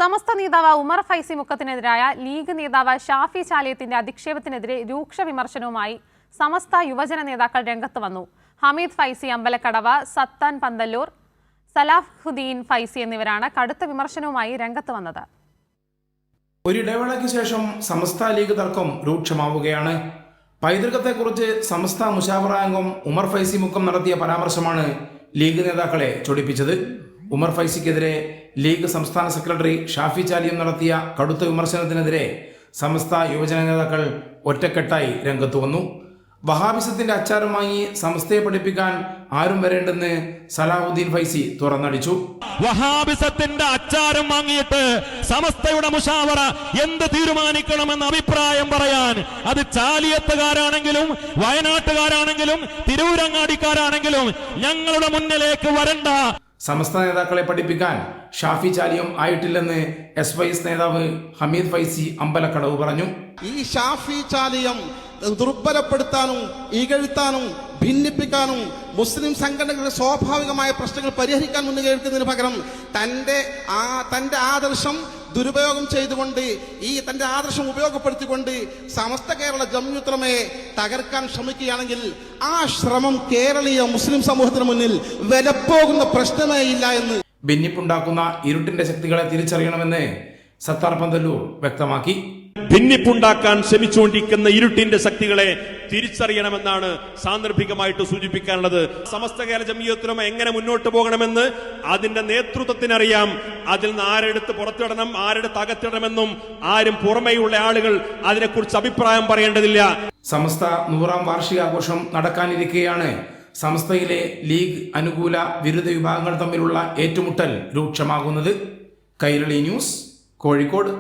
സമസ്ത നേതാവ് ഉമർ ഫൈസി മുക്കത്തിനെതിരായ ലീഗ് നേതാവ് ഷാഫി ചാലിയത്തിന്റെ അധിക്ഷേപത്തിനെതിരെ രൂക്ഷ വിമർശനവുമായി സമസ്ത യുവജന നേതാക്കൾ രംഗത്ത് വന്നു. ഹമീദ് ഫൈസി അമ്പലക്കടവ്, സത്താൻ പന്തല്ലൂർ, സലാഹുദ്ദീൻ ഫൈസി എന്നിവരാണ് കടുത്ത വിമർശനവുമായി രംഗത്ത് വന്നത്. ഒരിടവേളയ്ക്ക് ശേഷം സമസ്ത ലീഗ് തർക്കം രൂക്ഷമാവുകയാണ്. പൈതൃകത്തെക്കുറിച്ച് സമസ്ത മുശാവറ അംഗം ഉമർ ഫൈസി മുക്കം നടത്തിയ പരാമർശമാണ് ലീഗ് നേതാക്കളെ ചൊടിപ്പിച്ചത്. ഉമർ ഫൈസിക്കെതിരെ ലീഗ് സംസ്ഥാന സെക്രട്ടറി ഷാഫി ചാലിയം നടത്തിയ കടുത്ത വിമർശനത്തിനെതിരെ സമസ്ത യുവജന നേതാക്കൾ ഒറ്റക്കെട്ടായി രംഗത്തു വന്നു. വഹാബിസത്തിന്റെ അച്ചാരമായി സമസ്തയെ പഠിപ്പിക്കാൻ ആരും വരേണ്ടെന്ന് സലാഹുദ്ദീൻ ഫൈസി തുറന്നടിച്ചു. വഹാബിസത്തിന്റെ അച്ചാരം വാങ്ങിയിട്ട് സമസ്തയുടെ മുശാവറ എന്ത് തീരുമാനിക്കണമെന്ന അഭിപ്രായം പറയാൻ അത് ചാലിയത്തുകാരാണെങ്കിലും വയനാട്ടുകാരാണെങ്കിലും തിരൂരങ്ങാടിക്കാരാണെങ്കിലും ഞങ്ങളുടെ മുന്നിലേക്ക് വരണ്ട. സമസ്ത നേതാക്കളെ പഠിപ്പിക്കാൻ ഷാഫി ചാലിയം ആയിട്ടില്ലെന്ന് SYS നേതാവ് ഹമീദ് ഫൈസി അമ്പലക്കടവ് പറഞ്ഞു. ഈ ഷാഫി ചാലിയം ദുർബലപ്പെടുത്താനും ഇകഴ്ത്താനും ഭിന്നിപ്പിക്കാനും മുസ്ലിം സംഘടനകളുടെ സ്വാഭാവികമായ പ്രശ്നങ്ങൾ പരിഹരിക്കാൻ മുൻകൈയെടുക്കുന്നതിന് പകരം തന്റെ ആദർശം ദുരുപയോഗം ചെയ്തുകൊണ്ട് തന്റെ ആദർശം ഉപയോഗപ്പെടുത്തിക്കൊണ്ട് സമസ്ത കേരള ജംഇയ്യത്തുലമയെ തകർക്കാൻ ശ്രമിക്കുകയാണെങ്കിൽ ആ ശ്രമം കേരളീയ മുസ്ലിം സമൂഹത്തിന് മുന്നിൽ വിലപ്പോകുന്ന പ്രശ്നമേ ഇല്ല എന്ന് ഭിന്നിപ്പുണ്ടാക്കുന്ന ഇരുട്ടിന്റെ ശക്തികളെ തിരിച്ചറിയണമെന്ന് സത്താർ പന്തല്ലൂർ വ്യക്തമാക്കി. ഭിന്നിപ്പുണ്ടാക്കാൻ ശ്രമിച്ചുകൊണ്ടിരിക്കുന്ന ഇരുട്ടിന്റെ ശക്തികളെ തിരിച്ചറിയണമെന്നാണ് സാന്ദർഭികമായിട്ട് സൂചിപ്പിക്കാനുള്ളത്. സമസ്ത കേരള ജംഇയ്യത്തുലമ എങ്ങനെ മുന്നോട്ട് പോകണമെന്ന് അതിന്റെ നേതൃത്വത്തിനറിയാം. അതിൽ നിന്ന് ആരെടുത്ത് പുറത്തിടണം, ആരെടുത്ത് അകത്തിടണമെന്നും ആരും പുറമെയുള്ള ആളുകൾ അതിനെക്കുറിച്ച് അഭിപ്രായം പറയേണ്ടതില്ല. സമസ്ത 100ാം വാർഷികാഘോഷം നടക്കാനിരിക്കെയാണ് സമസ്തയിലെ ലീഗ് അനുകൂല വിരുദ്ധ വിഭാഗങ്ങൾ തമ്മിലുള്ള ഏറ്റുമുട്ടൽ രൂക്ഷമാകുന്നത്. കൈരളി ന്യൂസ്, കോഴിക്കോട്.